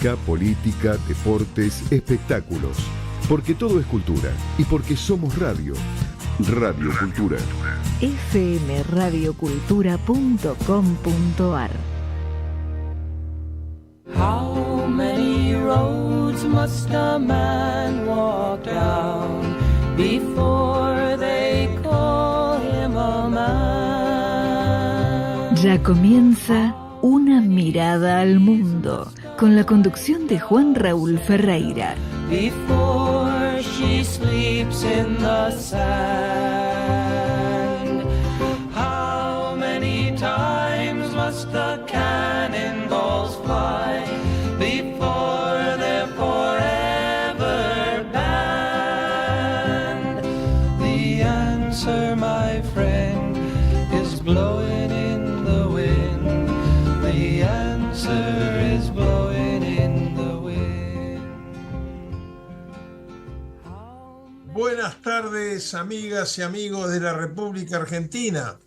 música, política, deportes, espectáculos. Porque todo es cultura y porque somos radio. Radio Cultura. fmradiocultura.com.ar. How many roads must a man walk down before they call him a man? Ya comienza Una mirada al mundo, con la conducción de Juan Raúl Ferreira. Before she sleeps in the sand, how many times must the cannonballs fly before they're forever banned? The answer, my friend, is blowing in the wind. The answer is blowing in the wind. Buenas tardes, amigas y amigos de la República Argentina.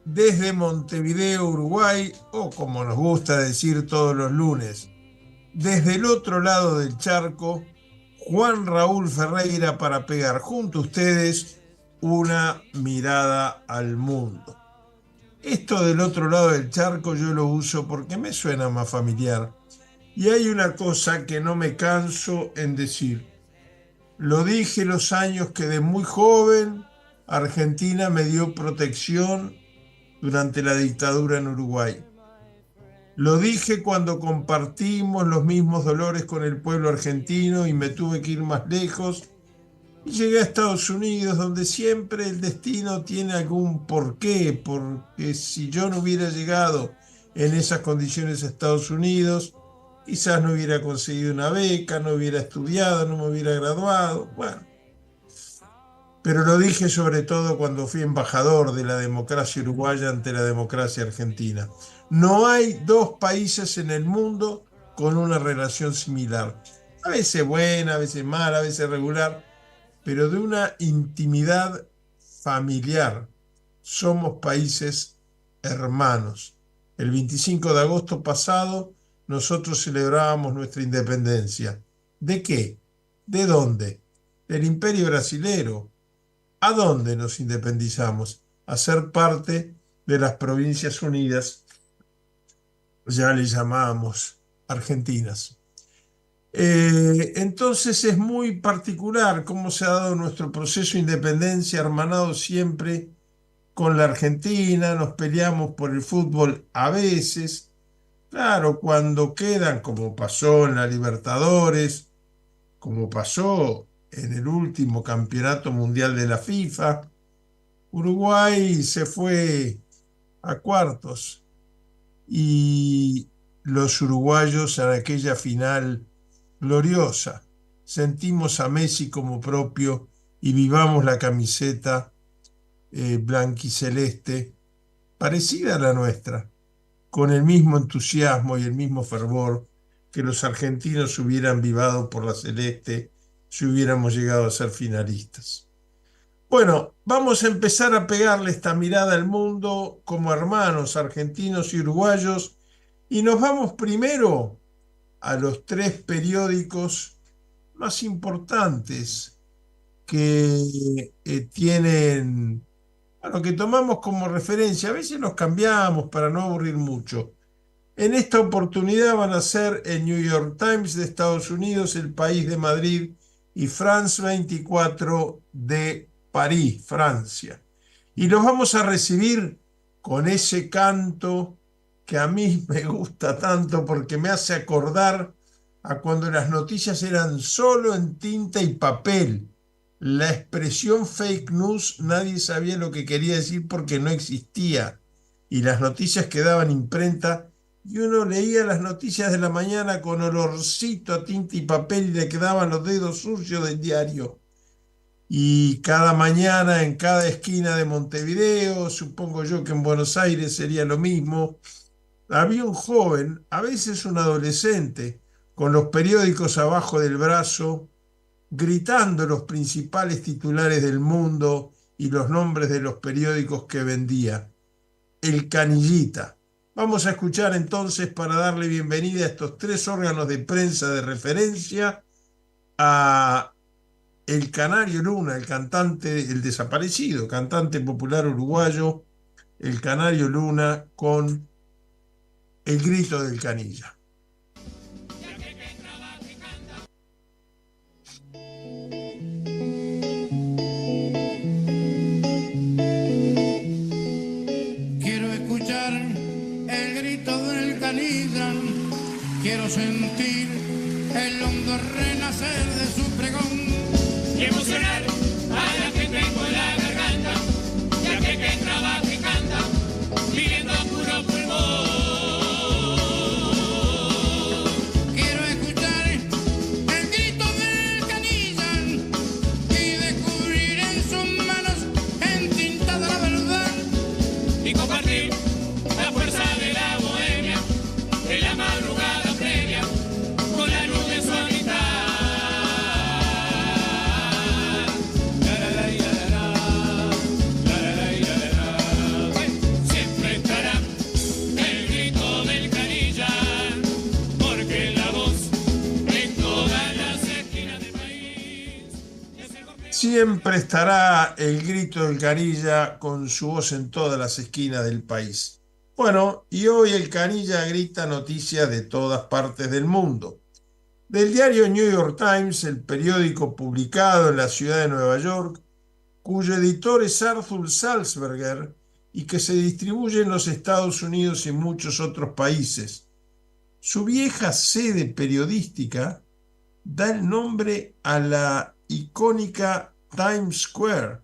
Desde Montevideo, Uruguay, o como nos gusta decir todos los lunes, desde el otro lado del charco, Juan Raúl Ferreira para pegar junto a ustedes una mirada al mundo. Esto del otro lado del charco yo lo uso porque me suena más familiar. Y hay una cosa que no me canso en decir. Lo dije los años que de muy joven Argentina me dio protección durante la dictadura en Uruguay. Lo dije cuando compartimos los mismos dolores con el pueblo argentino y me tuve que ir más lejos y llegué a Estados Unidos, donde siempre el destino tiene algún porqué, porque si yo no hubiera llegado en esas condiciones a Estados Unidos, quizás no hubiera conseguido una beca, no hubiera estudiado, no me hubiera graduado, bueno. Pero lo dije sobre todo cuando fui embajador de la democracia uruguaya ante la democracia argentina. No hay dos países en el mundo con una relación similar. A veces buena, a veces mala, a veces regular, pero de una intimidad familiar. Somos países hermanos. El 25 de agosto pasado nosotros celebrábamos nuestra independencia. ¿De qué? ¿De dónde? Del Imperio Brasilero. ¿A dónde nos independizamos? A ser parte de las Provincias Unidas, ya le llamábamos Argentinas. Entonces es muy particular cómo se ha dado nuestro proceso de independencia, hermanado siempre con la Argentina. Nos peleamos por el fútbol a veces, claro, cuando quedan, como pasó en la Libertadores, como pasó en el último campeonato mundial de la FIFA, Uruguay se fue a cuartos y los uruguayos en aquella final gloriosa sentimos a Messi como propio y vivamos la camiseta blanquiceleste parecida a la nuestra, con el mismo entusiasmo y el mismo fervor que los argentinos hubieran vivado por la celeste si hubiéramos llegado a ser finalistas. Bueno, vamos a empezar a pegarle esta mirada al mundo como hermanos argentinos y uruguayos y nos vamos primero a los tres periódicos más importantes que tienen, bueno, que tomamos como referencia. A veces los cambiamos para no aburrir mucho. En esta oportunidad van a ser el New York Times de Estados Unidos, El País de Madrid y France 24 de París, Francia. Y los vamos a recibir con ese canto que a mí me gusta tanto porque me hace acordar a cuando las noticias eran solo en tinta y papel. La expresión fake news nadie sabía lo que quería decir porque no existía. Y las noticias quedaban imprenta y uno leía las noticias de la mañana con olorcito a tinta y papel y le quedaban los dedos sucios del diario. Y cada mañana en cada esquina de Montevideo, supongo yo que en Buenos Aires sería lo mismo, había un joven, a veces un adolescente, con los periódicos abajo del brazo, gritando los principales titulares del mundo y los nombres de los periódicos que vendía. El Canillita, Vamos a escuchar entonces, para darle bienvenida a estos tres órganos de prensa de referencia, a el Canario Luna, el cantante, el desaparecido cantante popular uruguayo, el Canario Luna, con El grito del canilla. Quiero escuchar el grito del canilla, quiero sentir el hondo renacer de su pregón y emocionar a la que tengo en la garganta, ya que trabaja y canta, viviendo a puro pulmón. Quiero escuchar el grito del canilla y descubrir en sus manos entintada la verdad Y compartir la fuerza de la bohemia, de la madrugada previa, con la luz de su amistad. Siempre estará el grito del canilla, porque la voz en todas las esquinas del país es el golpe. Siempre estará el grito del canilla con su voz en todas las esquinas del país. Bueno, y hoy el canilla grita noticias de todas partes del mundo. Del diario New York Times, el periódico publicado en la ciudad de Nueva York, cuyo editor es Arthur Sulzberger y que se distribuye en los Estados Unidos y muchos otros países. Su vieja sede periodística da el nombre a la icónica Times Square.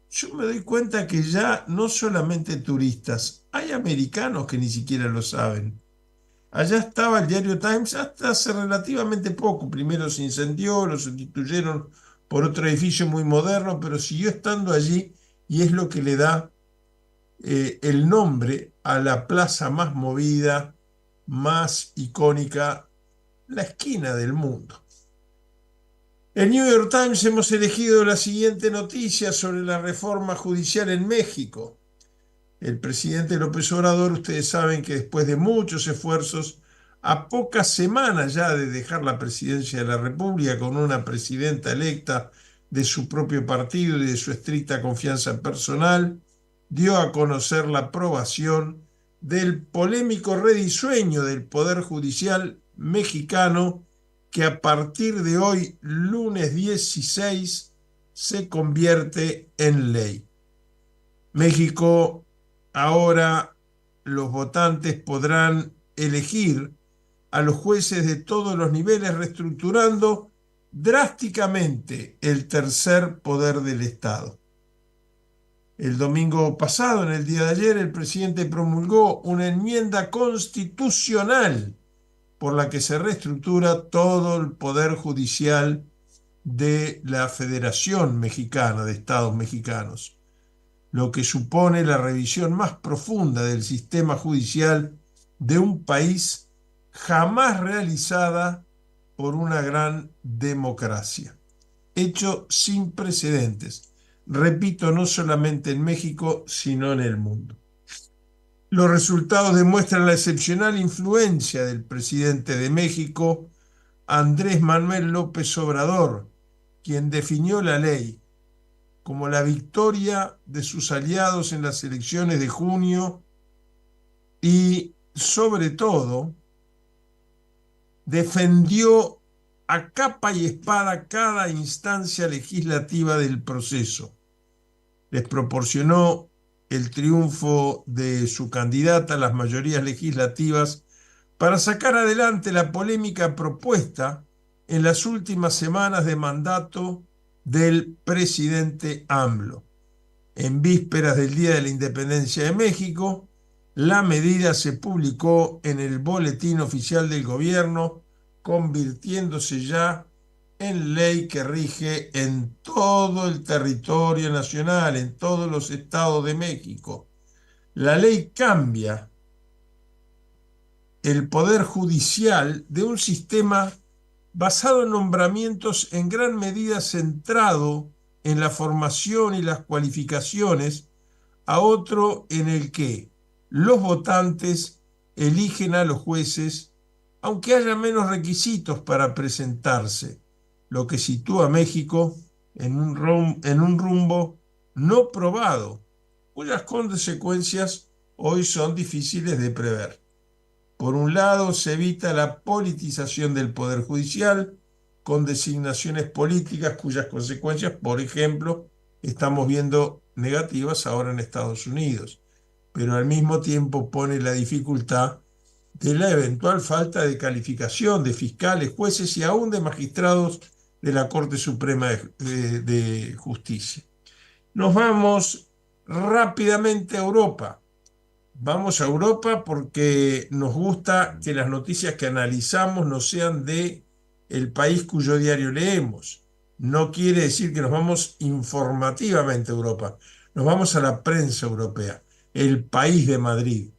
Yo me doy cuenta que ya no solamente turistas, hay americanos que ni siquiera lo saben. Allá estaba el diario Times hasta hace relativamente poco. Primero se incendió, lo sustituyeron por otro edificio muy moderno, pero siguió estando allí y es lo que le da el nombre a la plaza más movida, más icónica, la esquina del mundo. En New York Times hemos elegido la siguiente noticia sobre la reforma judicial en México. El presidente López Obrador, ustedes saben que después de muchos esfuerzos, a pocas semanas ya de dejar la presidencia de la República con una presidenta electa de su propio partido y de su estricta confianza personal, dio a conocer la aprobación del polémico redisueño del Poder Judicial mexicano, que a partir de hoy, lunes 16, se convierte en ley. México, ahora los votantes podrán elegir a los jueces de todos los niveles, reestructurando drásticamente el tercer poder del Estado. El domingo pasado, en el día de ayer, el presidente promulgó una enmienda constitucional por la que se reestructura todo el poder judicial de la Federación Mexicana de Estados Mexicanos, lo que supone la revisión más profunda del sistema judicial de un país jamás realizada por una gran democracia. Hecho sin precedentes, repito, no solamente en México, sino en el mundo. Los resultados demuestran la excepcional influencia del presidente de México, Andrés Manuel López Obrador, quien definió la ley como la victoria de sus aliados en las elecciones de junio y, sobre todo, defendió a capa y espada cada instancia legislativa del proceso. Les proporcionó el triunfo de su candidata a las mayorías legislativas para sacar adelante la polémica propuesta en las últimas semanas de mandato del presidente AMLO. En vísperas del Día de la Independencia de México, la medida se publicó en el Boletín Oficial del Gobierno, convirtiéndose ya en ley que rige en todo el territorio nacional, en todos los estados de México. La ley cambia el poder judicial de un sistema basado en nombramientos en gran medida centrado en la formación y las cualificaciones, a otro en el que los votantes eligen a los jueces, aunque haya menos requisitos para presentarse, lo que sitúa a México en un rumbo no probado, cuyas consecuencias hoy son difíciles de prever. Por un lado, se evita la politización del Poder Judicial con designaciones políticas cuyas consecuencias, por ejemplo, estamos viendo negativas ahora en Estados Unidos, pero al mismo tiempo pone la dificultad de la eventual falta de calificación de fiscales, jueces y aún de magistrados de la Corte Suprema de Justicia. Nos vamos rápidamente a Europa. Vamos a Europa porque nos gusta que las noticias que analizamos no sean de el país cuyo diario leemos. No quiere decir que nos vamos informativamente a Europa. Nos vamos a la prensa europea. El País de Madrid,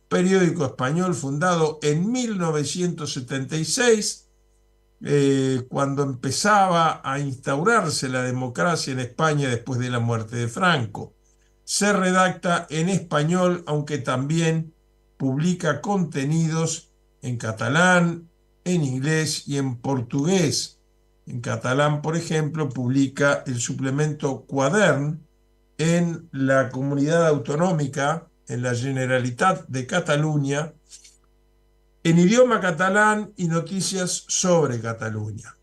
periódico español fundado en 1976, cuando empezaba a instaurarse la democracia en España después de la muerte de Franco. Se redacta en español, aunque también publica contenidos en catalán, en inglés y en portugués. En catalán, por ejemplo, publica el suplemento Quadern en la comunidad autonómica, en la Generalitat de Cataluña, en idioma catalán y noticias sobre Cataluña.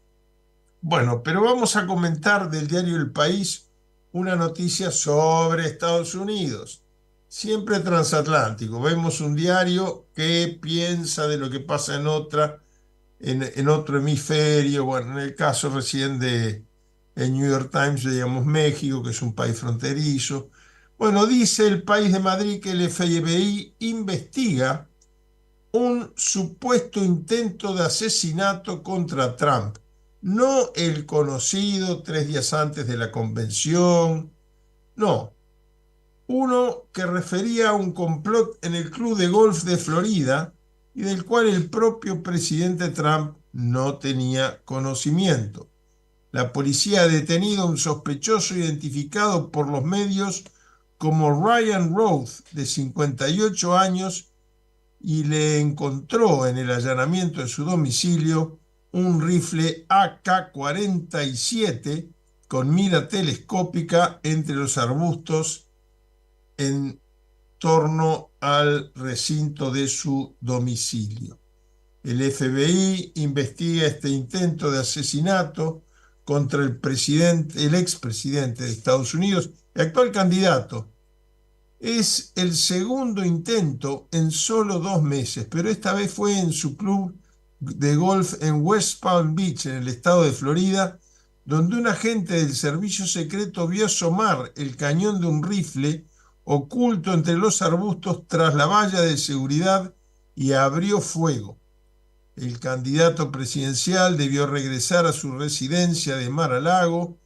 Bueno, pero vamos a comentar del diario El País una noticia sobre Estados Unidos, siempre transatlántico. Vemos un diario que piensa de lo que pasa en otro hemisferio. Bueno, en el caso recién de el New York Times, digamos México, que es un país fronterizo. Bueno, dice El País de Madrid que el FBI investiga un supuesto intento de asesinato contra Trump. No el conocido 3 días antes de la convención, no. Uno que refería a un complot en el club de golf de Florida y del cual el propio presidente Trump no tenía conocimiento. La policía ha detenido a un sospechoso identificado por los medios como Ryan Roth, de 58 años, y le encontró en el allanamiento de su domicilio un rifle AK-47 con mira telescópica entre los arbustos en torno al recinto de su domicilio. El FBI investiga este intento de asesinato contra el expresidente de Estados Unidos, el actual candidato. Es el segundo intento en solo 2 meses, pero esta vez fue en su club de golf en West Palm Beach, en el estado de Florida, donde un agente del servicio secreto vio asomar el cañón de un rifle oculto entre los arbustos tras la valla de seguridad y abrió fuego. El candidato presidencial debió regresar a su residencia de Mar-a-Lago.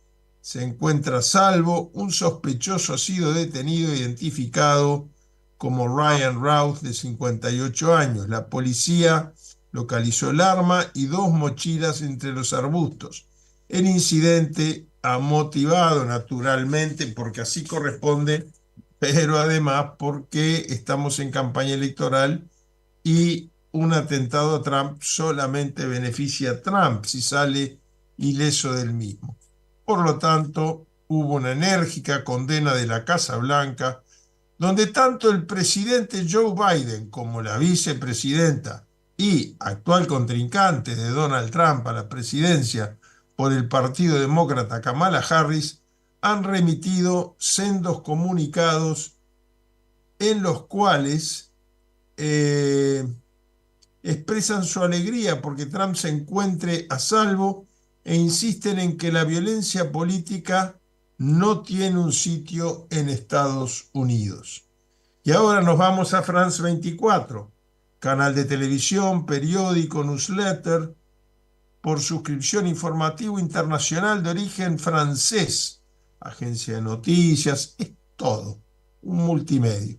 Se encuentra a salvo. Un sospechoso ha sido detenido e identificado como Ryan Roth, de 58 años. La policía localizó el arma y 2 mochilas entre los arbustos. El incidente ha motivado naturalmente, porque así corresponde, pero además porque estamos en campaña electoral y un atentado a Trump solamente beneficia a Trump si sale ileso del mismo. Por lo tanto, hubo una enérgica condena de la Casa Blanca, donde tanto el presidente Joe Biden como la vicepresidenta y actual contrincante de Donald Trump a la presidencia por el Partido Demócrata, Kamala Harris, han remitido sendos comunicados en los cuales expresan su alegría porque Trump se encuentre a salvo e insisten en que la violencia política no tiene un sitio en Estados Unidos. Y ahora nos vamos a France 24, canal de televisión, periódico, newsletter, por suscripción informativo internacional de origen francés, agencia de noticias, es todo, un multimedio.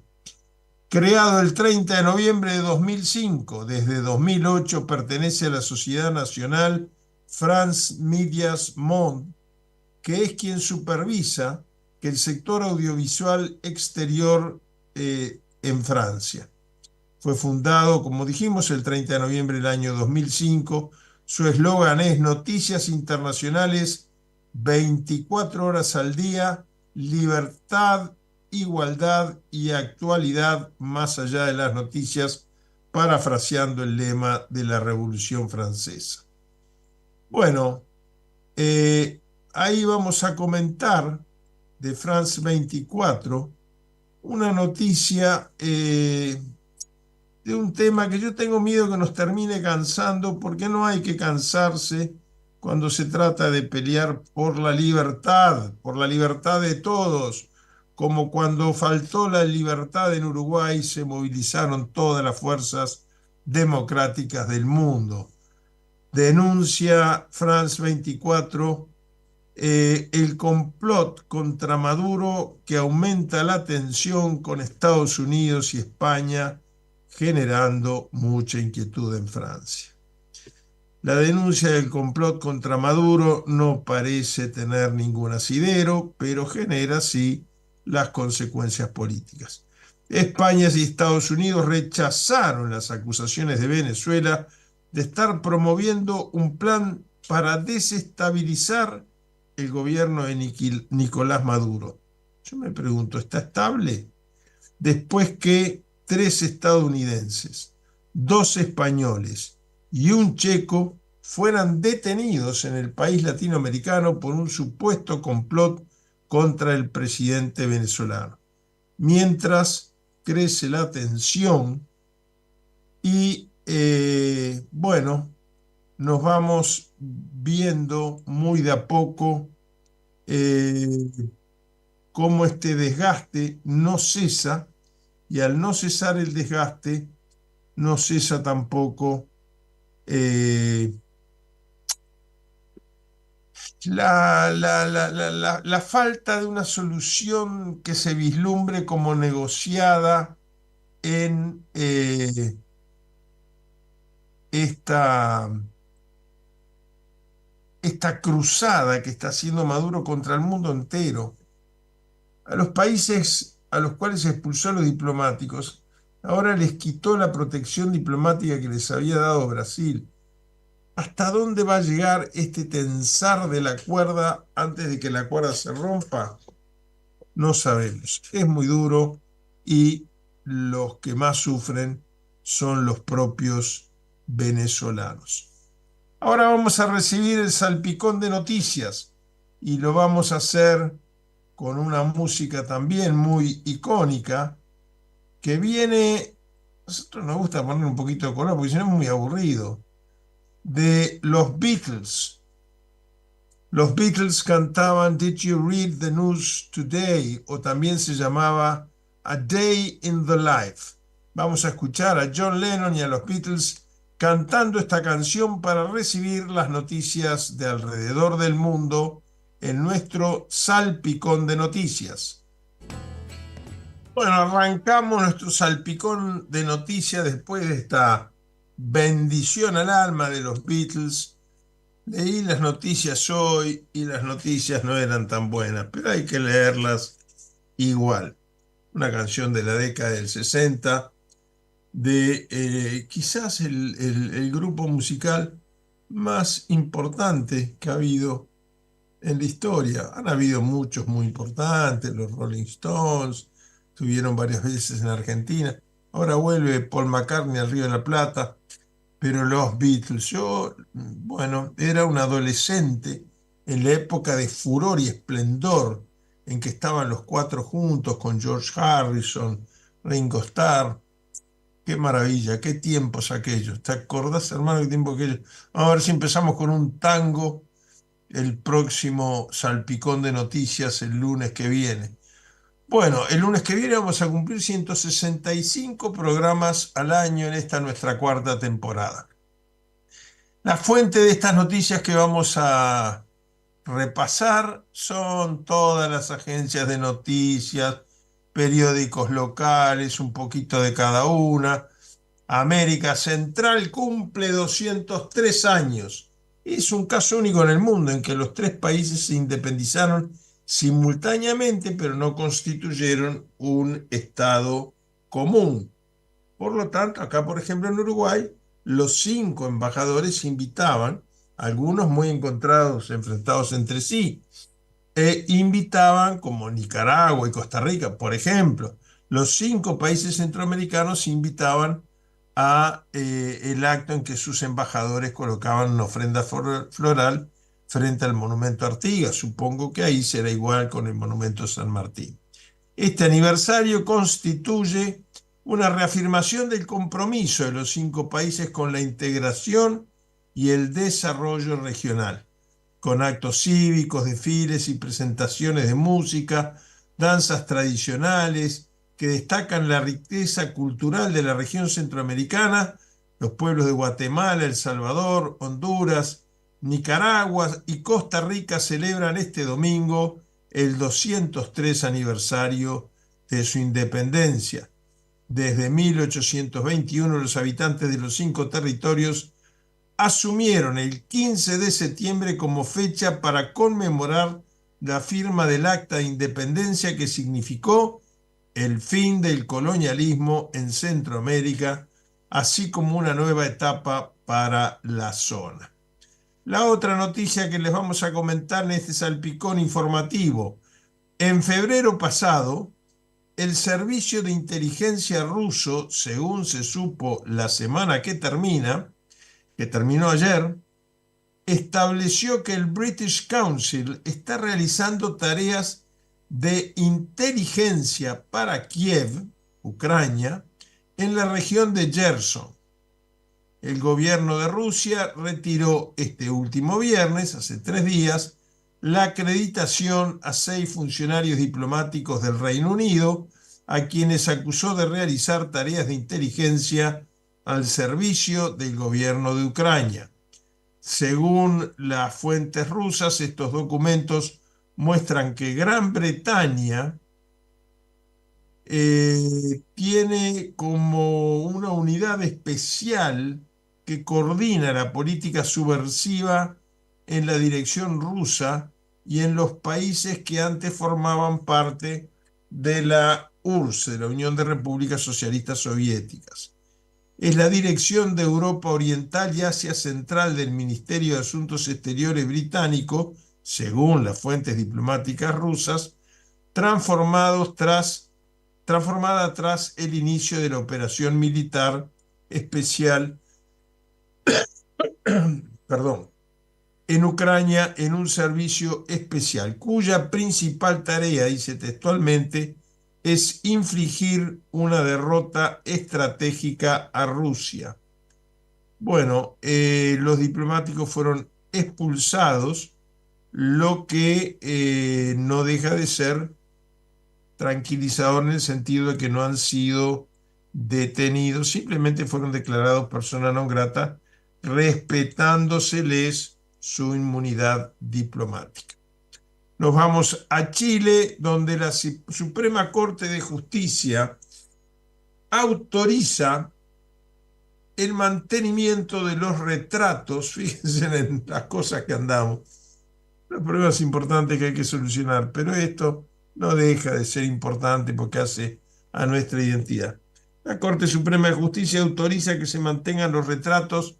Creado el 30 de noviembre de 2005, desde 2008 pertenece a la Sociedad Nacional France Medias Monde, que es quien supervisa que el sector audiovisual exterior en Francia. Fue fundado, como dijimos, el 30 de noviembre del año 2005. Su eslogan es Noticias Internacionales 24 horas al día, libertad, igualdad y actualidad más allá de las noticias, parafraseando el lema de la Revolución Francesa. Bueno, ahí vamos a comentar de France 24 una noticia de un tema que yo tengo miedo que nos termine cansando, porque no hay que cansarse cuando se trata de pelear por la libertad de todos, como cuando faltó la libertad en Uruguay, se movilizaron todas las fuerzas democráticas del mundo. Denuncia France 24 el complot contra Maduro que aumenta la tensión con Estados Unidos y España, generando mucha inquietud en Francia. La denuncia del complot contra Maduro no parece tener ningún asidero, pero genera sí las consecuencias políticas. España y Estados Unidos rechazaron las acusaciones de Venezuela de estar promoviendo un plan para desestabilizar el gobierno de Nicolás Maduro. Yo me pregunto, ¿está estable? Después que 3 estadounidenses, 2 españoles y un checo fueran detenidos en el país latinoamericano por un supuesto complot contra el presidente venezolano. Mientras crece la tensión y, bueno, nos vamos viendo muy de a poco cómo este desgaste no cesa, y al no cesar el desgaste, no cesa tampoco la falta de una solución que se vislumbre como negociada en esta cruzada que está haciendo Maduro contra el mundo entero. A los países a los cuales expulsó a los diplomáticos, ahora les quitó la protección diplomática que les había dado Brasil. ¿Hasta dónde va a llegar este tensar de la cuerda antes de que la cuerda se rompa? No sabemos. Es muy duro y los que más sufren son los propios venezolanos. Ahora vamos a recibir el salpicón de noticias y lo vamos a hacer con una música también muy icónica que viene, a nosotros nos gusta poner un poquito de color porque si no es muy aburrido, de los Beatles. Los Beatles cantaban Did You Read the News Today? O también se llamaba A Day in the Life. Vamos a escuchar a John Lennon y a los Beatles cantando esta canción para recibir las noticias de alrededor del mundo en nuestro salpicón de noticias. Bueno, arrancamos nuestro salpicón de noticias después de esta bendición al alma de los Beatles. Leí las noticias hoy y las noticias no eran tan buenas, pero hay que leerlas igual. Una canción de la década del 60 de quizás el grupo musical más importante que ha habido en la historia. Han habido muchos muy importantes, los Rolling Stones, estuvieron varias veces en Argentina. Ahora vuelve Paul McCartney al Río de la Plata, pero los Beatles, yo, bueno, era un adolescente en la época de furor y esplendor en que estaban los 4 juntos con George Harrison, Ringo Starr. Qué maravilla, qué tiempos aquellos. ¿Te acordás, hermano, qué tiempo aquellos? Vamos a ver si empezamos con un tango el próximo salpicón de noticias el lunes que viene. Bueno, el lunes que viene vamos a cumplir 165 programas al año en esta nuestra 4ª temporada. La fuente de estas noticias que vamos a repasar son todas las agencias de noticias, periódicos locales, un poquito de cada una. América Central cumple 203 años. Es un caso único en el mundo en que los 3 países se independizaron simultáneamente, pero no constituyeron un Estado común. Por lo tanto, acá, por ejemplo, en Uruguay, los 5 embajadores invitaban, algunos muy encontrados, enfrentados entre sí, invitaban, como Nicaragua y Costa Rica, por ejemplo, los 5 países centroamericanos invitaban a el acto en que sus embajadores colocaban una ofrenda floral frente al monumento Artigas. Supongo que ahí será igual con el monumento San Martín. Este aniversario constituye una reafirmación del compromiso de los 5 países con la integración y el desarrollo regional, con actos cívicos, desfiles y presentaciones de música, danzas tradicionales que destacan la riqueza cultural de la región centroamericana. Los pueblos de Guatemala, El Salvador, Honduras, Nicaragua y Costa Rica celebran este domingo el 203 aniversario de su independencia. Desde 1821, los habitantes de los 5 territorios asumieron el 15 de septiembre como fecha para conmemorar la firma del Acta de Independencia, que significó el fin del colonialismo en Centroamérica, así como una nueva etapa para la zona. La otra noticia que les vamos a comentar en este salpicón informativo: en febrero pasado, el servicio de inteligencia ruso, según se supo la semana que terminó ayer, estableció que el British Council está realizando tareas de inteligencia para Kiev, Ucrania, en la región de Gerson. El gobierno de Rusia retiró este último viernes, hace 3 días, la acreditación a 6 funcionarios diplomáticos del Reino Unido, a quienes acusó de realizar tareas de inteligencia al servicio del gobierno de Ucrania. Según las fuentes rusas, estos documentos muestran que Gran Bretaña tiene como una unidad especial que coordina la política subversiva en la dirección rusa y en los países que antes formaban parte de la URSS, de la Unión de Repúblicas Socialistas Soviéticas. Es la Dirección de Europa Oriental y Asia Central del Ministerio de Asuntos Exteriores británico, según las fuentes diplomáticas rusas, transformada tras el inicio de la operación militar especial en Ucrania, en un servicio especial, cuya principal tarea, dice textualmente, es infligir una derrota estratégica a Rusia. Bueno, los diplomáticos fueron expulsados, lo que no deja de ser tranquilizador en el sentido de que no han sido detenidos, simplemente fueron declarados persona non grata, respetándoseles su inmunidad diplomática. Nos vamos a Chile, donde la Suprema Corte de Justicia autoriza el mantenimiento de los retratos. Fíjense en las cosas que andamos, los problemas importantes que hay que solucionar, pero esto no deja de ser importante porque hace a nuestra identidad. La Corte Suprema de Justicia autoriza que se mantengan los retratos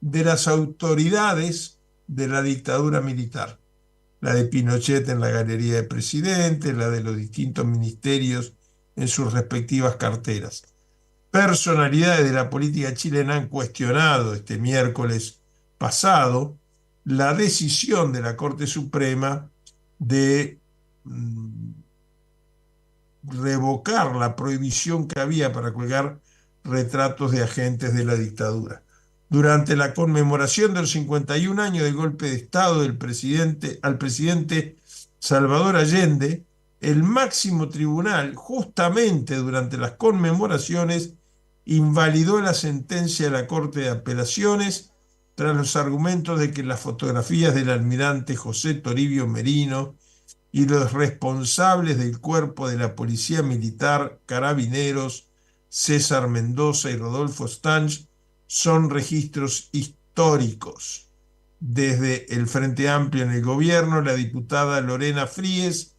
de las autoridades de la dictadura militar. La de Pinochet en la Galería de Presidentes, la de los distintos ministerios en sus respectivas carteras. Personalidades de la política chilena han cuestionado este miércoles pasado la decisión de la Corte Suprema de revocar la prohibición que había para colgar retratos de agentes de la dictadura. Durante la conmemoración de los 51 años del golpe de Estado al presidente Salvador Allende, el máximo tribunal, justamente durante las conmemoraciones, invalidó la sentencia de la Corte de Apelaciones tras los argumentos de que las fotografías del almirante José Toribio Merino y los responsables del cuerpo de la Policía Militar, Carabineros, César Mendoza y Rodolfo Stange, son registros históricos. Desde el Frente Amplio en el gobierno, la diputada Lorena Fríes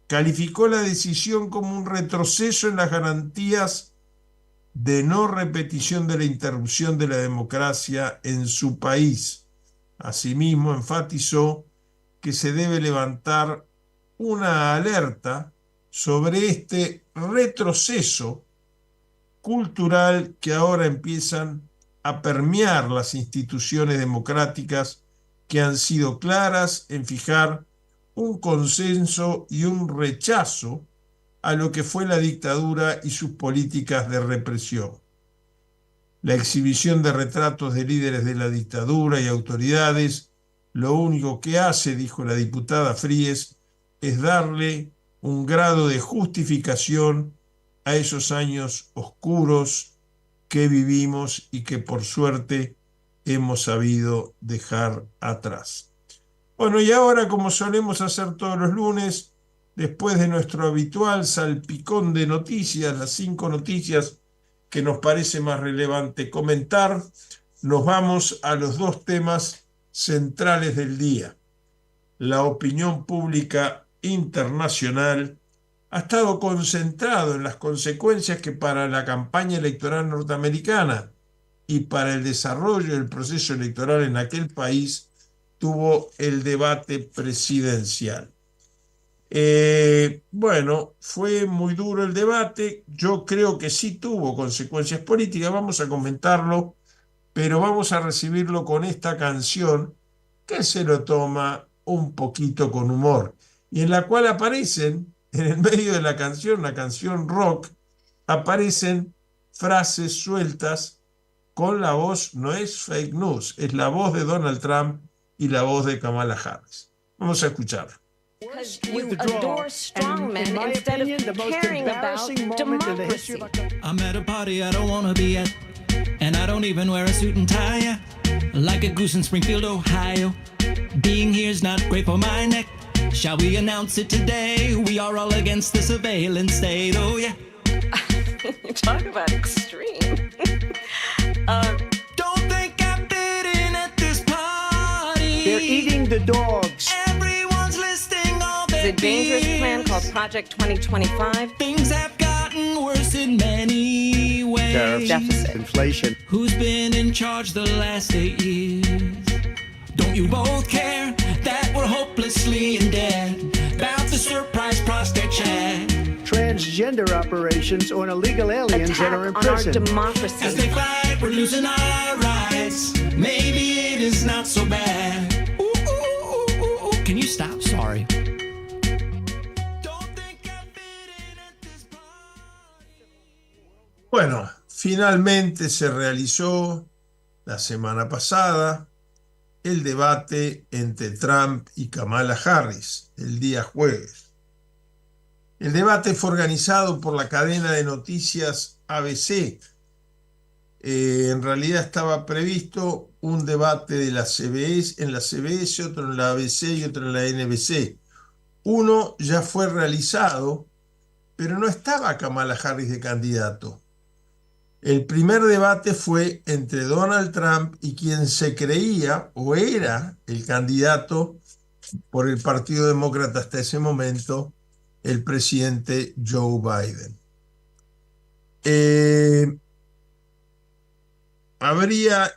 calificó la decisión como un retroceso en las garantías de no repetición de la interrupción de la democracia en su país. Asimismo, enfatizó que se debe levantar una alerta sobre este retroceso cultural que ahora empiezan a permear las instituciones democráticas, que han sido claras en fijar un consenso y un rechazo a lo que fue la dictadura y sus políticas de represión. La exhibición de retratos de líderes de la dictadura y autoridades lo único que hace, dijo la diputada Fries, es darle un grado de justificación a esos años oscuros que vivimos y que por suerte hemos sabido dejar atrás. Bueno, y ahora, como solemos hacer todos los lunes, después de nuestro habitual salpicón de noticias, las 5 noticias que nos parece más relevante comentar, nos vamos a los 2 temas centrales del día. La opinión pública internacional ha estado concentrado en las consecuencias que para la campaña electoral norteamericana y para el desarrollo del proceso electoral en aquel país tuvo el debate presidencial. Bueno, fue muy duro el debate. Yo creo que sí tuvo consecuencias políticas. Vamos a comentarlo, pero vamos a recibirlo con esta canción que se lo toma un poquito con humor y en la cual aparecen, en el medio de la canción rock, aparecen frases sueltas con la voz, no es fake news, es la voz de Donald Trump y la voz de Kamala Harris. Vamos a escucharla. Because you adore strongmen instead of caring about democracy. I'm at a party I don't wanna be at, and I don't even wear a suit and tie. Like a goose in Springfield, Ohio. Being here's not great for my neck. Shall we announce it today? We are all against the surveillance state, oh yeah. You talk about extreme. Don't think I fit in at this party. They're eating the dogs. Everyone's listing all their It's a dangerous fears. plan called Project 2025. Things have gotten worse in many ways. Tariffs, Deficit. inflation. Who's been in charge the last 8 years? Don't you both care that we're hopelessly in debt about the surprise prostate check? Transgender operations on illegal aliens Attack that are in on our prison. As they democracy. fight, we're losing our rights. Maybe it is not so bad. Ooh, ooh, ooh, ooh, ooh. Can you stop? Sorry. Don't think I fit in at this party. Bueno, finalmente se realizó la semana pasada el debate entre Trump y Kamala Harris el día jueves. El debate fue organizado por la cadena de noticias ABC. En realidad estaba previsto un debate de la CBS, en la CBS, otro en la ABC y otro en la NBC. Uno ya fue realizado, pero no estaba Kamala Harris de candidato. El primer debate fue entre Donald Trump y quien se creía o era el candidato por el Partido Demócrata hasta ese momento, el presidente Joe Biden.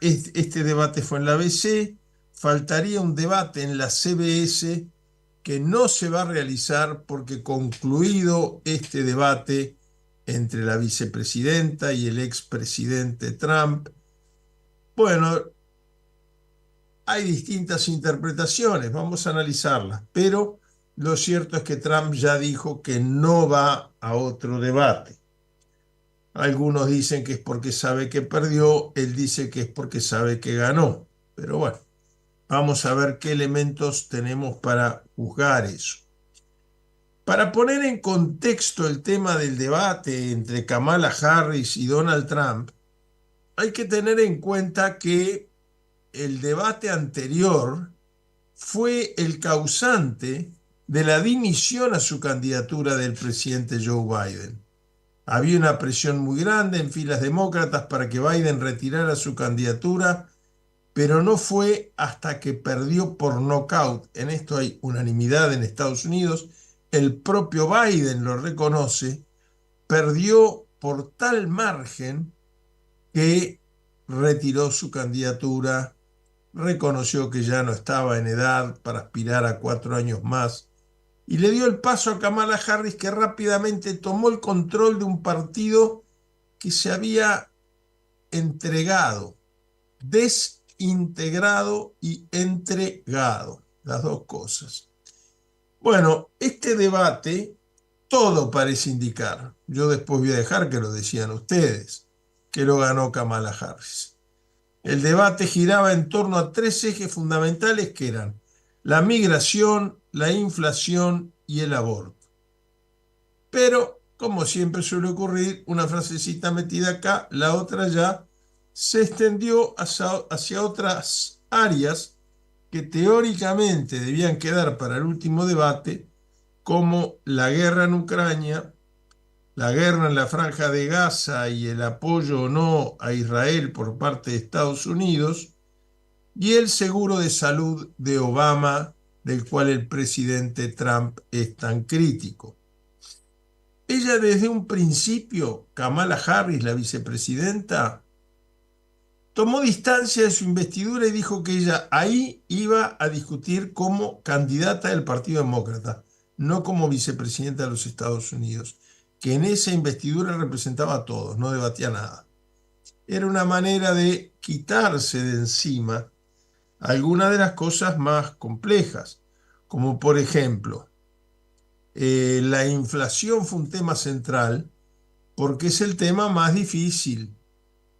Este debate fue en la ABC, faltaría un debate en la CBS que no se va a realizar porque concluido este debate entre la vicepresidenta y el expresidente Trump, bueno, hay distintas interpretaciones, vamos a analizarlas, pero lo cierto es que Trump ya dijo que no va a otro debate. Algunos dicen que es porque sabe que perdió, él dice que es porque sabe que ganó, pero bueno, vamos a ver qué elementos tenemos para juzgar eso. Para poner en contexto el tema del debate entre Kamala Harris y Donald Trump, hay que tener en cuenta que el debate anterior fue el causante de la dimisión a su candidatura del presidente Joe Biden. Había una presión muy grande en filas demócratas para que Biden retirara su candidatura, pero no fue hasta que perdió por nocaut. En esto hay unanimidad en Estados Unidos. El propio Biden lo reconoce, perdió por tal margen que retiró su candidatura, reconoció que ya no estaba en edad para aspirar a 4 años más y le dio el paso a Kamala Harris, que rápidamente tomó el control de un partido que se había entregado, desintegrado y entregado, las dos cosas. Bueno, este debate, todo parece indicar, yo después voy a dejar que lo decían ustedes, que lo ganó Kamala Harris. El debate giraba en torno a 3 ejes fundamentales que eran la migración, la inflación y el aborto. Pero, como siempre suele ocurrir, una frasecita metida acá, la otra allá, se extendió hacia otras áreas que teóricamente debían quedar para el último debate, como la guerra en Ucrania, la guerra en la Franja de Gaza y el apoyo o no a Israel por parte de Estados Unidos, y el seguro de salud de Obama, del cual el presidente Trump es tan crítico. Ella desde un principio, Kamala Harris, la vicepresidenta, tomó distancia de su investidura y dijo que ella ahí iba a discutir como candidata del Partido Demócrata, no como vicepresidenta de los Estados Unidos, que en esa investidura representaba a todos, no debatía nada. Era una manera de quitarse de encima algunas de las cosas más complejas, como por ejemplo, la inflación fue un tema central porque es el tema más difícil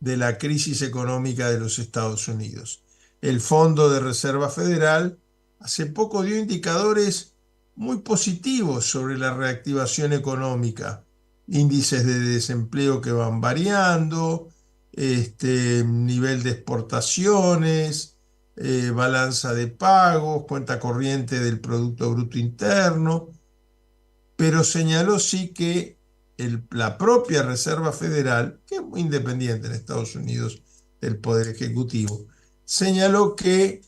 de la crisis económica de los Estados Unidos. El Fondo de Reserva Federal hace poco dio indicadores muy positivos sobre la reactivación económica, índices de desempleo que van variando, nivel de exportaciones, balanza de pagos, cuenta corriente del Producto Bruto Interno, pero señaló sí que la propia Reserva Federal, que es muy independiente en Estados Unidos del Poder Ejecutivo, señaló que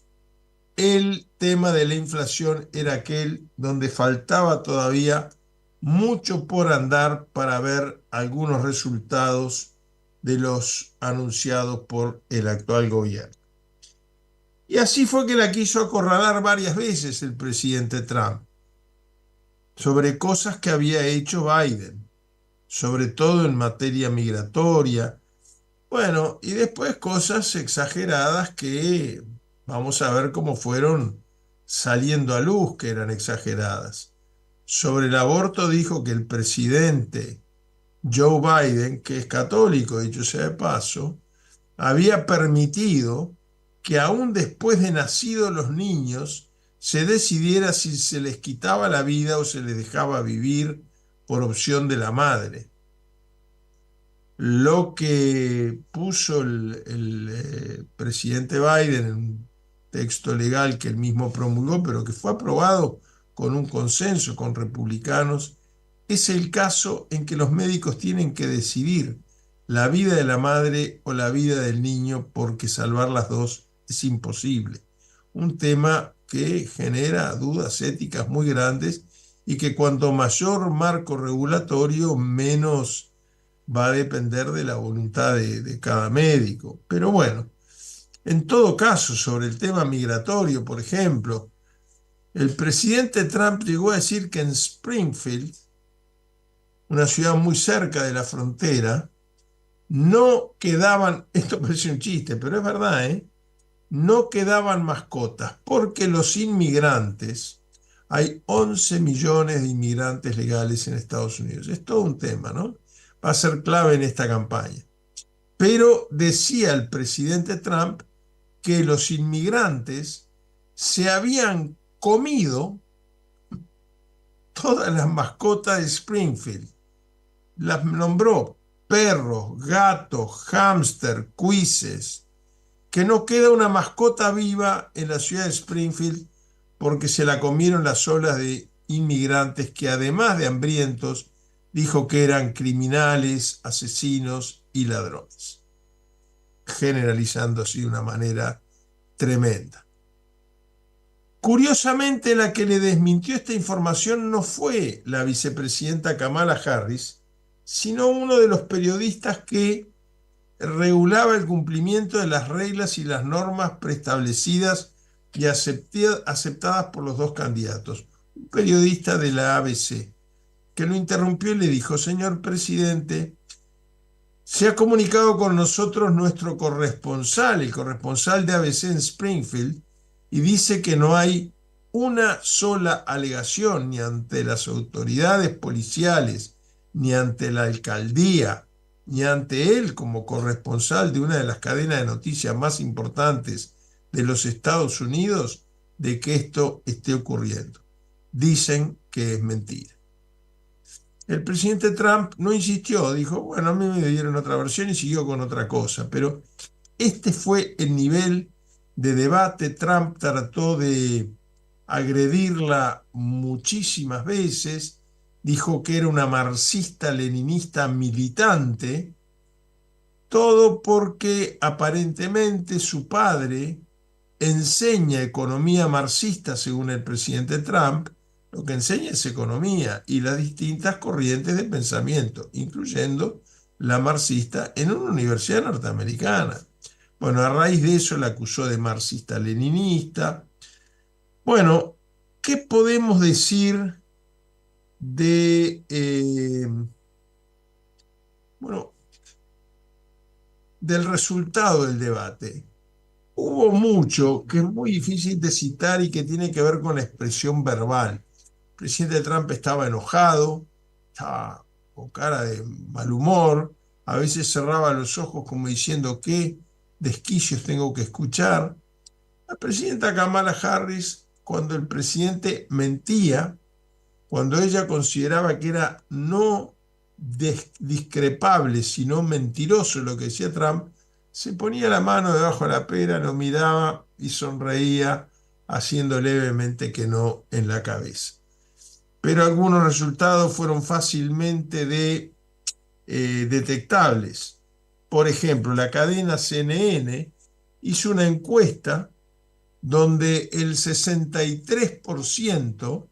el tema de la inflación era aquel donde faltaba todavía mucho por andar para ver algunos resultados de los anunciados por el actual gobierno. Y así fue que la quiso acorralar varias veces el presidente Trump sobre cosas que había hecho Biden, sobre todo en materia migratoria. Bueno, y después cosas exageradas que vamos a ver cómo fueron saliendo a luz, que eran exageradas. Sobre el aborto dijo que el presidente Joe Biden, que es católico, dicho sea de paso, había permitido que aún después de nacidos los niños se decidiera si se les quitaba la vida o se les dejaba vivir por opción de la madre. Lo que puso el presidente Biden en un texto legal que él mismo promulgó, pero que fue aprobado con un consenso con republicanos, es el caso en que los médicos tienen que decidir la vida de la madre o la vida del niño, porque salvar las dos es imposible. Un tema que genera dudas éticas muy grandes y que cuanto mayor marco regulatorio, menos va a depender de la voluntad de cada médico. Pero bueno, en todo caso, sobre el tema migratorio, por ejemplo, el presidente Trump llegó a decir que en Springfield, una ciudad muy cerca de la frontera, no quedaban, esto parece un chiste, pero es verdad, no quedaban mascotas, porque los inmigrantes, hay 11 millones de inmigrantes legales en Estados Unidos. Es todo un tema, ¿no? Va a ser clave en esta campaña. Pero decía el presidente Trump que los inmigrantes se habían comido todas las mascotas de Springfield. Las nombró perros, gatos, hámster, cuises, que no queda una mascota viva en la ciudad de Springfield porque se la comieron las olas de inmigrantes que, además de hambrientos, dijo que eran criminales, asesinos y ladrones, generalizando así de una manera tremenda. Curiosamente, la que le desmintió esta información no fue la vicepresidenta Kamala Harris, sino uno de los periodistas que regulaba el cumplimiento de las reglas y las normas preestablecidas y aceptadas por los dos candidatos. Un periodista de la ABC, que lo interrumpió y le dijo: señor presidente, se ha comunicado con nosotros nuestro corresponsal, el corresponsal de ABC en Springfield, y dice que no hay una sola alegación ni ante las autoridades policiales, ni ante la alcaldía, ni ante él como corresponsal de una de las cadenas de noticias más importantes de los Estados Unidos, de que esto esté ocurriendo. Dicen que es mentira. El presidente Trump no insistió, dijo: bueno, a mí me dieron otra versión, y siguió con otra cosa. Pero este fue el nivel de debate. Trump trató de agredirla muchísimas veces, dijo que era una marxista-leninista militante, todo porque aparentemente su padre enseña economía marxista, según el presidente Trump. Lo que enseña es economía y las distintas corrientes de pensamiento, incluyendo la marxista, en una universidad norteamericana. Bueno, a raíz de eso la acusó de marxista-leninista. Bueno, ¿qué podemos decir de del resultado del debate? Hubo mucho que es muy difícil de citar y que tiene que ver con la expresión verbal. El presidente Trump estaba enojado, estaba con cara de mal humor, a veces cerraba los ojos como diciendo: ¿qué desquicios tengo que escuchar? La presidenta Kamala Harris, cuando el presidente mentía, cuando ella consideraba que era no discrepable, sino mentiroso lo que decía Trump, se ponía la mano debajo de la pera, lo miraba y sonreía, haciendo levemente que no en la cabeza. Pero algunos resultados fueron fácilmente detectables. Por ejemplo, la cadena CNN hizo una encuesta donde el 63%,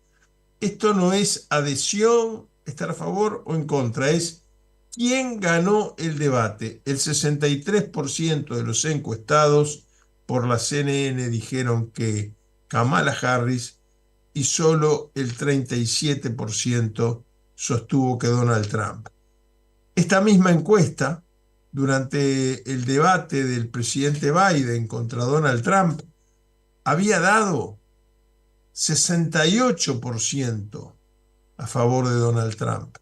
esto no es adhesión, estar a favor o en contra, es quién ganó el debate. El 63% de los encuestados por la CNN dijeron que Kamala Harris, y solo el 37% sostuvo que Donald Trump. Esta misma encuesta, durante el debate del presidente Biden contra Donald Trump, había dado 68% a favor de Donald Trump.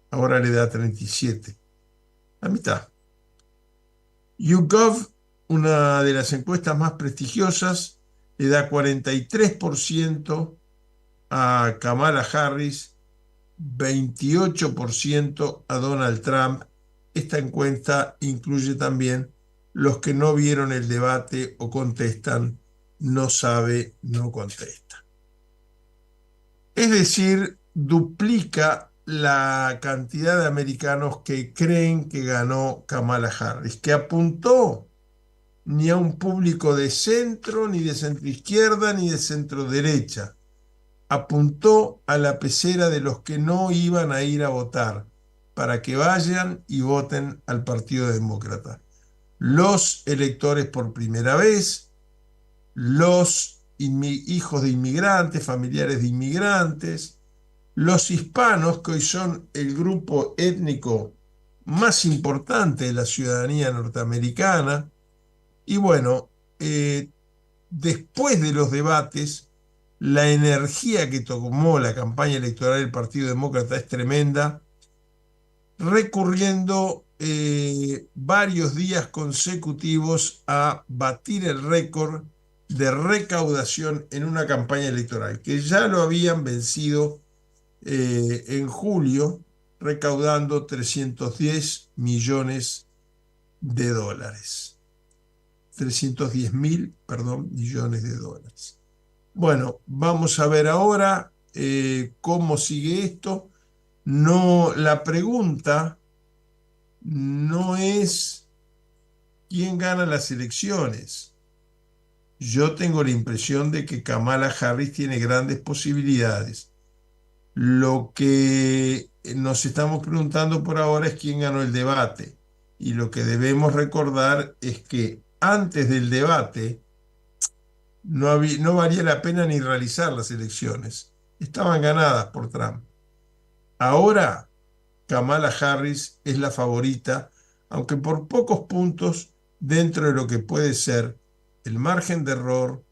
Ahora le da 37%, la mitad. YouGov, una de las encuestas más prestigiosas, le da 43% a Kamala Harris, 28% a Donald Trump. Esta encuesta incluye también los que no vieron el debate o contestan no sabe, no contesta. Es decir, duplica la cantidad de americanos que creen que ganó Kamala Harris, que apuntó ni a un público de centro, ni de centroizquierda, ni de centroderecha. Apuntó a la pecera de los que no iban a ir a votar, para que vayan y voten al Partido Demócrata. Los electores por primera vez, los hijos de inmigrantes, familiares de inmigrantes, los hispanos, que hoy son el grupo étnico más importante de la ciudadanía norteamericana. Y bueno, después de los debates, la energía que tomó la campaña electoral del Partido Demócrata es tremenda, recurriendo varios días consecutivos a batir el récord de recaudación en una campaña electoral, que ya lo habían vencido en julio, recaudando 310 millones de dólares. 310.000, millones de dólares. Bueno, vamos a ver ahora cómo sigue esto. No, la pregunta no es quién gana las elecciones. Yo tengo la impresión de que Kamala Harris tiene grandes posibilidades. Lo que nos estamos preguntando por ahora es quién ganó el debate. Y lo que debemos recordar es que antes del debate no valía la pena ni realizar las elecciones. Estaban ganadas por Trump. Ahora Kamala Harris es la favorita, aunque por pocos puntos dentro de lo que puede ser el margen de error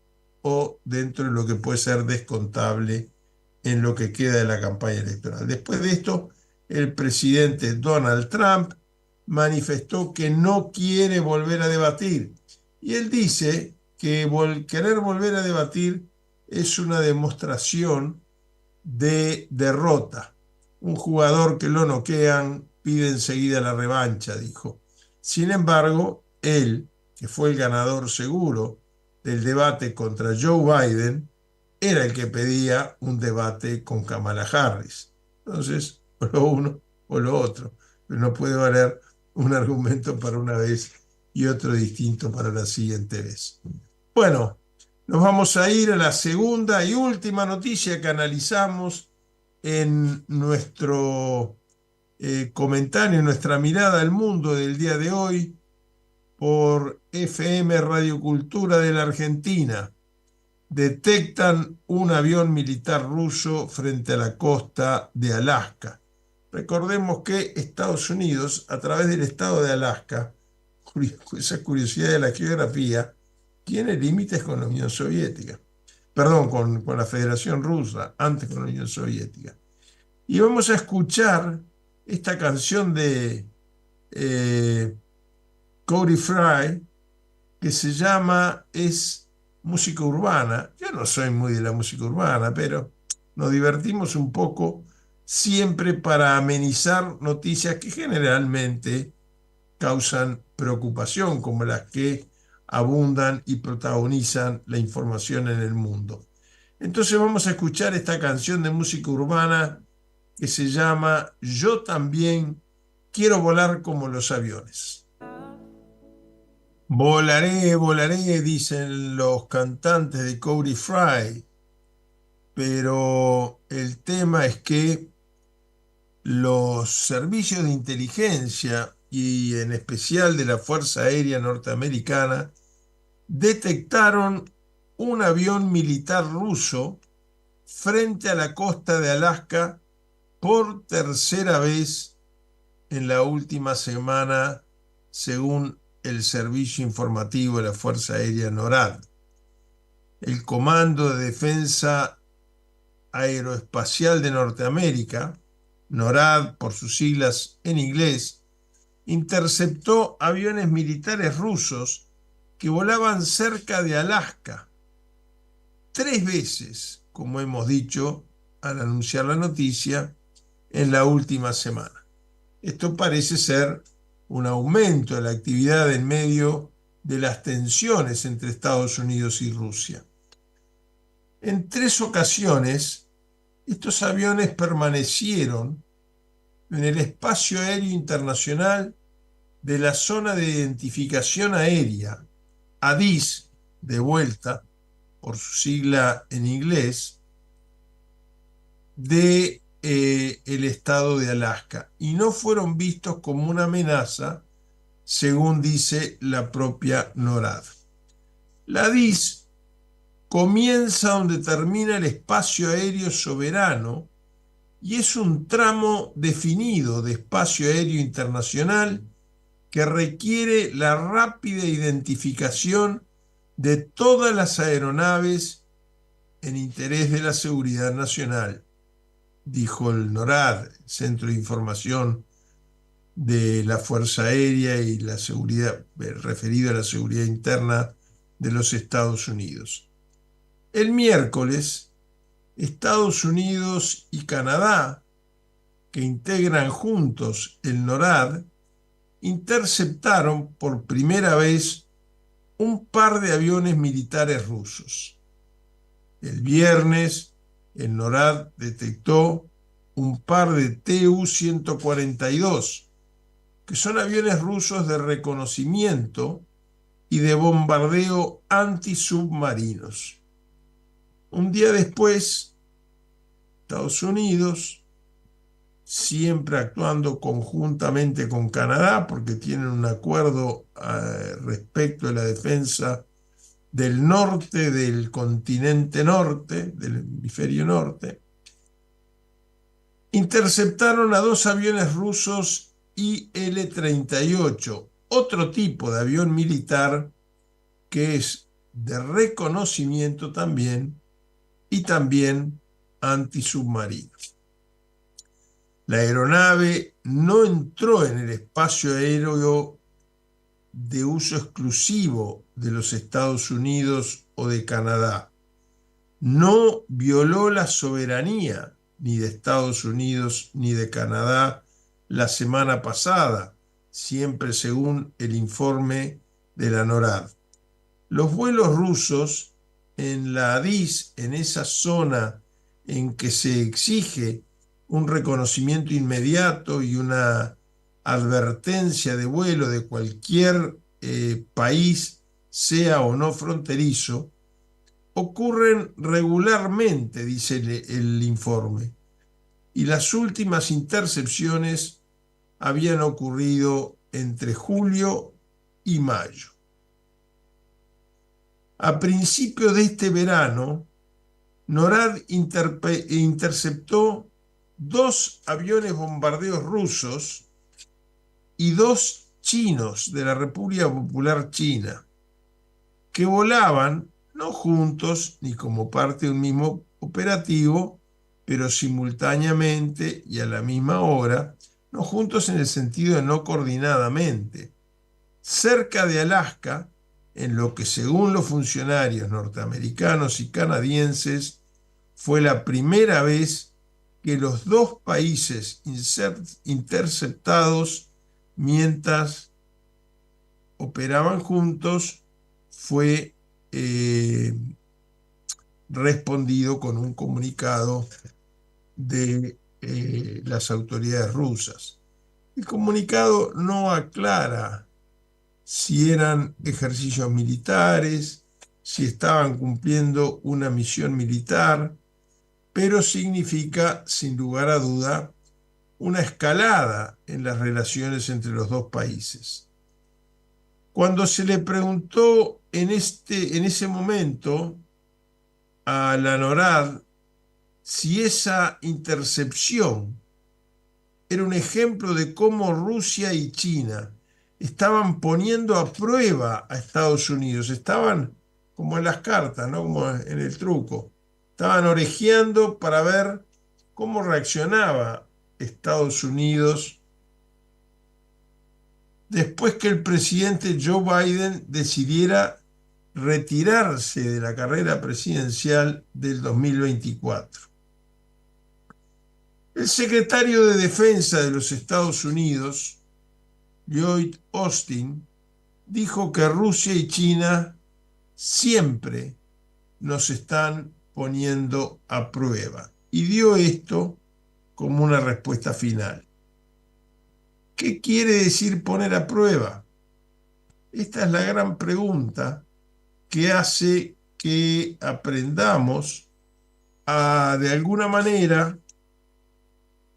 o dentro de lo que puede ser descontable en lo que queda de la campaña electoral. Después de esto, el presidente Donald Trump manifestó que no quiere volver a debatir. Y él dice que querer volver a debatir es una demostración de derrota. Un jugador que lo noquean pide enseguida la revancha, dijo. Sin embargo, él, que fue el ganador seguro del debate contra Joe Biden, era el que pedía un debate con Kamala Harris. Entonces, o lo uno o lo otro. Pero no puede valer un argumento para una vez y otro distinto para la siguiente vez. Bueno, nos vamos a ir a la segunda y última noticia que analizamos en nuestro comentario, en nuestra mirada al mundo del día de hoy por FM Radio Cultura de la Argentina. Detectan un avión militar ruso frente a la costa de Alaska. Recordemos que Estados Unidos, a través del estado de Alaska, esa curiosidad de la geografía, tiene límites con la Unión Soviética. Perdón, con la Federación Rusa, antes con la Unión Soviética. Y vamos a escuchar esta canción de Cody Fry, que se llama, es música urbana. Yo no soy muy de la música urbana, pero nos divertimos un poco siempre para amenizar noticias que generalmente causan preocupación, como las que abundan y protagonizan la información en el mundo. Entonces vamos a escuchar esta canción de música urbana que se llama Yo también quiero volar como los aviones. Volaré, volaré, dicen los cantantes de Cody Fry, pero el tema es que los servicios de inteligencia y en especial de la Fuerza Aérea Norteamericana detectaron un avión militar ruso frente a la costa de Alaska por tercera vez en la última semana, según el servicio informativo de la Fuerza Aérea NORAD. El Comando de Defensa Aeroespacial de Norteamérica, NORAD por sus siglas en inglés, interceptó aviones militares rusos que volaban cerca de Alaska 3 veces, como hemos dicho al anunciar la noticia, en la última semana. Esto parece ser un aumento de la actividad en medio de las tensiones entre Estados Unidos y Rusia. En 3 ocasiones, estos aviones permanecieron en el espacio aéreo internacional de la zona de identificación aérea, ADIS, de vuelta, por su sigla en inglés, de el estado de Alaska, y no fueron vistos como una amenaza, según dice la propia NORAD. La DIS comienza donde termina el espacio aéreo soberano y es un tramo definido de espacio aéreo internacional que requiere la rápida identificación de todas las aeronaves en interés de la seguridad nacional, dijo el NORAD, el Centro de Información de la Fuerza Aérea y la seguridad, referido a la seguridad interna de los Estados Unidos. El miércoles, Estados Unidos y Canadá, que integran juntos el NORAD, interceptaron por primera vez un par de aviones militares rusos. El viernes, el NORAD detectó un par de Tu-142, que son aviones rusos de reconocimiento y de bombardeo antisubmarinos. Un día después, Estados Unidos siempre actuando conjuntamente con Canadá, porque tienen un acuerdo respecto de la defensa del norte, del continente norte, del hemisferio norte. Interceptaron a 2 aviones rusos IL-38, otro tipo de avión militar que es de reconocimiento también y también antisubmarino. La aeronave no entró en el espacio aéreo de uso exclusivo de los Estados Unidos o de Canadá. No violó la soberanía ni de Estados Unidos ni de Canadá la semana pasada, siempre según el informe de la NORAD. Los vuelos rusos en la ADIZ, en esa zona en que se exige un reconocimiento inmediato y una advertencia de vuelo de cualquier país, sea o no fronterizo, ocurren regularmente, dice el informe, y las últimas intercepciones habían ocurrido entre julio y mayo. A principios de este verano, NORAD interceptó 2 aviones bombardeos rusos y 2 chinos de la República Popular China, que volaban no juntos ni como parte de un mismo operativo, pero simultáneamente y a la misma hora, no juntos en el sentido de no coordinadamente, cerca de Alaska, en lo que según los funcionarios norteamericanos y canadienses fue la primera vez que los 2 países interceptados mientras operaban juntos fue respondido con un comunicado de las autoridades rusas. El comunicado no aclara si eran ejercicios militares, si estaban cumpliendo una misión militar, pero significa, sin lugar a duda, una escalada en las relaciones entre los 2 países. Cuando se le preguntó en ese momento a la NORAD si esa intercepción era un ejemplo de cómo Rusia y China estaban poniendo a prueba a Estados Unidos, estaban como en las cartas, ¿no? Como en el truco, estaban orejeando para ver cómo reaccionaba Estados Unidos después que el presidente Joe Biden decidiera retirarse de la carrera presidencial del 2024. El secretario de Defensa de los Estados Unidos, Lloyd Austin, dijo que Rusia y China siempre nos están poniendo a prueba y dio esto como una respuesta final. ¿Qué quiere decir poner a prueba? Esta es la gran pregunta que hace que aprendamos a, de alguna manera,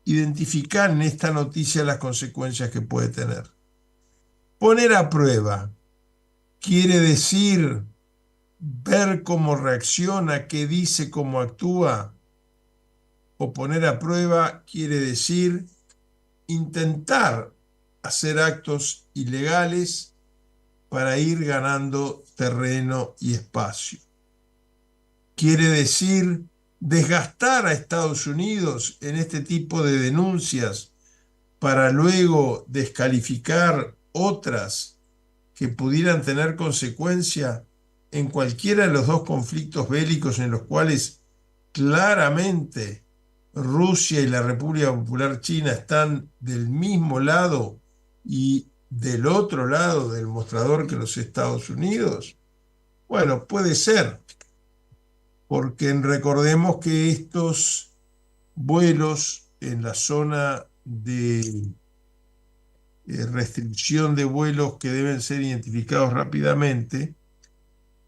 identificar en esta noticia las consecuencias que puede tener. Poner a prueba quiere decir ver cómo reacciona, qué dice, cómo actúa. O poner a prueba quiere decir intentar hacer actos ilegales para ir ganando terreno y espacio. Quiere decir desgastar a Estados Unidos en este tipo de denuncias para luego descalificar otras que pudieran tener consecuencia en cualquiera de los 2 conflictos bélicos en los cuales claramente Rusia y la República Popular China están del mismo lado y del otro lado del mostrador que los Estados Unidos. Bueno, puede ser, porque recordemos que estos vuelos en la zona de restricción de vuelos que deben ser identificados rápidamente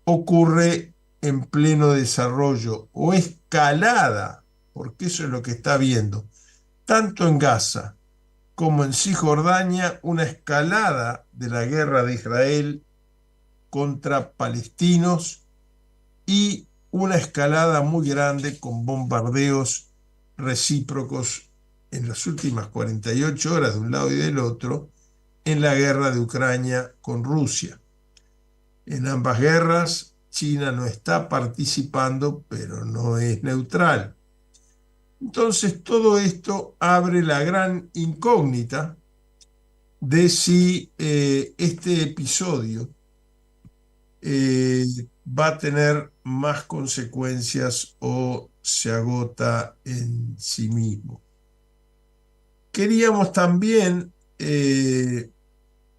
ocurre en pleno desarrollo o escalada, porque eso es lo que está habiendo, tanto en Gaza como en Cisjordania, una escalada de la guerra de Israel contra palestinos y una escalada muy grande con bombardeos recíprocos en las últimas 48 horas de un lado y del otro en la guerra de Ucrania con Rusia. En ambas guerras, China no está participando, pero no es neutral. Entonces, todo esto abre la gran incógnita de si este episodio va a tener más consecuencias o se agota en sí mismo. Queríamos también,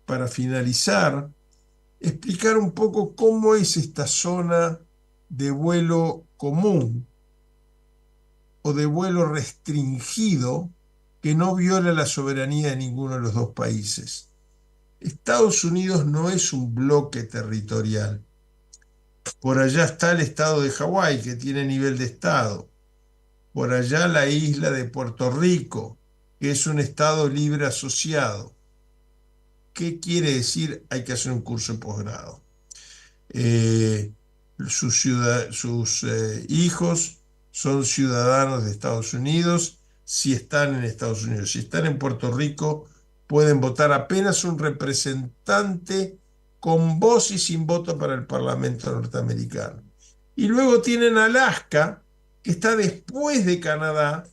para finalizar, explicar un poco cómo es esta zona de vuelo común o de vuelo restringido que no viola la soberanía de ninguno de los dos países. Estados Unidos no es un bloque territorial. Por allá está el estado de Hawái, que tiene nivel de estado. Por allá la isla de Puerto Rico, que es un estado libre asociado. ¿Qué quiere decir? Hay que hacer un curso de posgrado. Sus hijos son ciudadanos de Estados Unidos si están en Estados Unidos. Si están en Puerto Rico, pueden votar apenas un representante con voz y sin voto para el Parlamento norteamericano. Y luego tienen Alaska, que está después de Canadá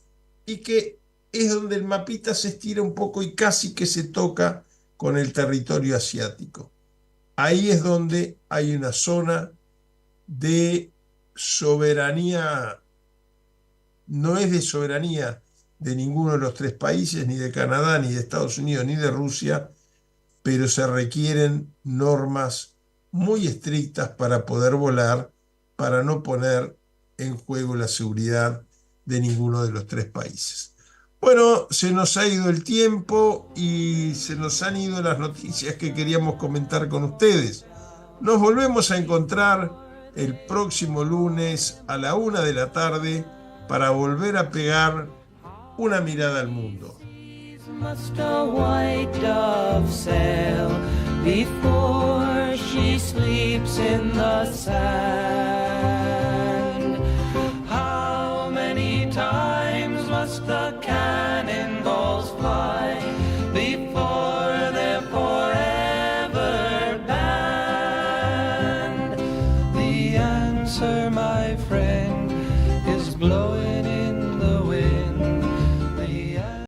y que es donde el mapita se estira un poco y casi que se toca con el territorio asiático. Ahí es donde hay una zona de soberanía, no es de soberanía de ninguno de los tres países, ni de Canadá, ni de Estados Unidos, ni de Rusia, pero se requieren normas muy estrictas para poder volar, para no poner en juego la seguridad de ninguno de los tres países. Bueno, se nos ha ido el tiempo y se nos han ido las noticias que queríamos comentar con ustedes. Nos volvemos a encontrar el próximo lunes a la 1 de la tarde para volver a pegar una mirada al mundo. Must a white dove sail before she sleeps in the sand?